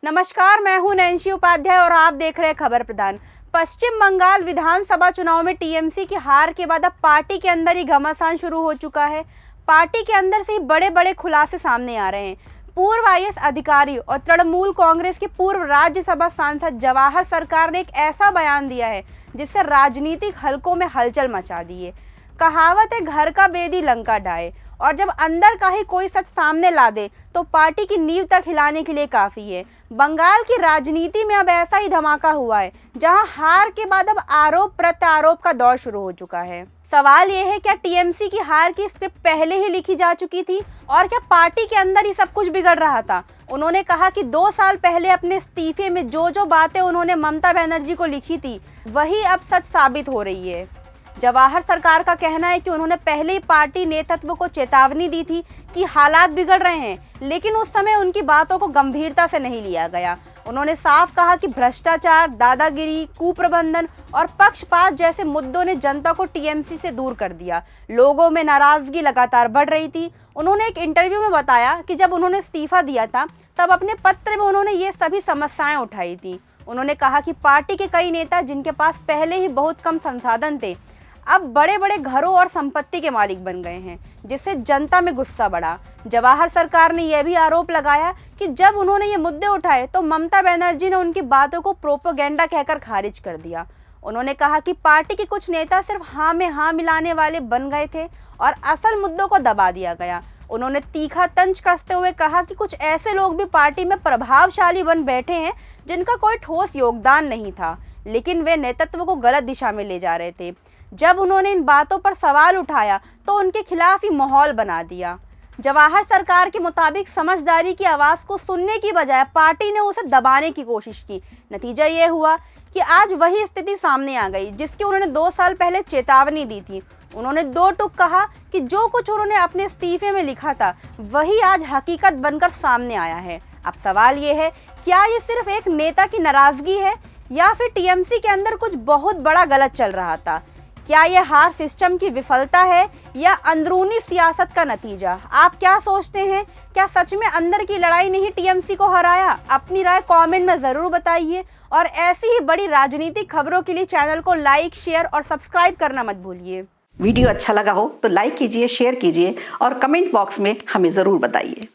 नमस्कार, मैं हूं नैन्सी उपाध्याय और आप देख रहे हैं खबर प्रधान। पश्चिम बंगाल विधानसभा चुनाव में टीएमसी की हार के बाद अब पार्टी के अंदर ही घमासान शुरू हो चुका है। पार्टी के अंदर से ही बड़े बड़े खुलासे सामने आ रहे हैं। पूर्व आईएएस अधिकारी और तृणमूल कांग्रेस के पूर्व राज्यसभा सांसद जवाहर सरकार ने एक ऐसा बयान दिया है जिससे राजनीतिक हलकों में हलचल मचा दी है। कहावत है, घर का बेदी लंका ढाए, और जब अंदर का ही कोई सच सामने ला दे तो पार्टी की नींव तक हिलाने के लिए काफ़ी है। बंगाल की राजनीति में अब ऐसा ही धमाका हुआ है, जहां हार के बाद अब आरोप प्रत्यारोप का दौर शुरू हो चुका है। सवाल ये है, क्या टीएमसी की हार की स्क्रिप्ट पहले ही लिखी जा चुकी थी और क्या पार्टी के अंदर ही सब कुछ बिगड़ रहा था? उन्होंने कहा कि 2 साल पहले अपने इस्तीफे में जो बातें उन्होंने ममता बनर्जी को लिखी थी वही अब सच साबित हो रही है। जवाहर सरकार का कहना है कि उन्होंने पहले ही पार्टी नेतृत्व को चेतावनी दी थी कि हालात बिगड़ रहे हैं, लेकिन उस समय उनकी बातों को गंभीरता से नहीं लिया गया। उन्होंने साफ कहा कि भ्रष्टाचार, दादागिरी, कुप्रबंधन और पक्षपात जैसे मुद्दों ने जनता को टीएमसी से दूर कर दिया। लोगों में नाराजगी लगातार बढ़ रही थी। उन्होंने एक इंटरव्यू में बताया कि जब उन्होंने इस्तीफा दिया था तब अपने पत्र में उन्होंने ये सभी समस्याएं उठाई थी। उन्होंने कहा कि पार्टी के कई नेता जिनके पास पहले ही बहुत कम संसाधन थे अब बड़े बड़े घरों और संपत्ति के मालिक बन गए हैं, जिससे जनता में गुस्सा बढ़ा। जवाहर सरकार ने यह भी आरोप लगाया कि जब उन्होंने ये मुद्दे उठाए तो ममता बनर्जी ने उनकी बातों को प्रोपेगेंडा कहकर खारिज कर दिया। उन्होंने कहा कि पार्टी के कुछ नेता सिर्फ हाँ में हाँ मिलाने वाले बन गए थे और असल मुद्दों को दबा दिया गया। उन्होंने तीखा तंज कसते हुए कहा कि कुछ ऐसे लोग भी पार्टी में प्रभावशाली बन बैठे हैं जिनका कोई ठोस योगदान नहीं था, लेकिन वे नेतृत्व को गलत दिशा में ले जा रहे थे। जब उन्होंने इन बातों पर सवाल उठाया तो उनके खिलाफ ही माहौल बना दिया। जवाहर सरकार के मुताबिक समझदारी की आवाज़ को सुनने की बजाय पार्टी ने उसे दबाने की कोशिश की। नतीजा ये हुआ कि आज वही स्थिति सामने आ गई जिसकी उन्होंने 2 साल पहले चेतावनी दी थी। उन्होंने 2 टूक कहा कि जो कुछ उन्होंने अपने इस्तीफे में लिखा था वही आज हकीकत बनकर सामने आया है। अब सवाल ये है, क्या ये सिर्फ एक नेता की नाराज़गी है या फिर टीएमसी के अंदर कुछ बहुत बड़ा गलत चल रहा था? क्या यह हार सिस्टम की विफलता है या अंदरूनी सियासत का नतीजा? आप क्या सोचते हैं? क्या सच में अंदर की लड़ाई ने ही टीएमसी को हराया? अपनी राय कमेंट में ज़रूर बताइए और ऐसी ही बड़ी राजनीतिक खबरों के लिए चैनल को लाइक, शेयर और सब्सक्राइब करना मत भूलिए। वीडियो अच्छा लगा हो तो लाइक कीजिए, शेयर कीजिए और कमेंट बॉक्स में हमें ज़रूर बताइए।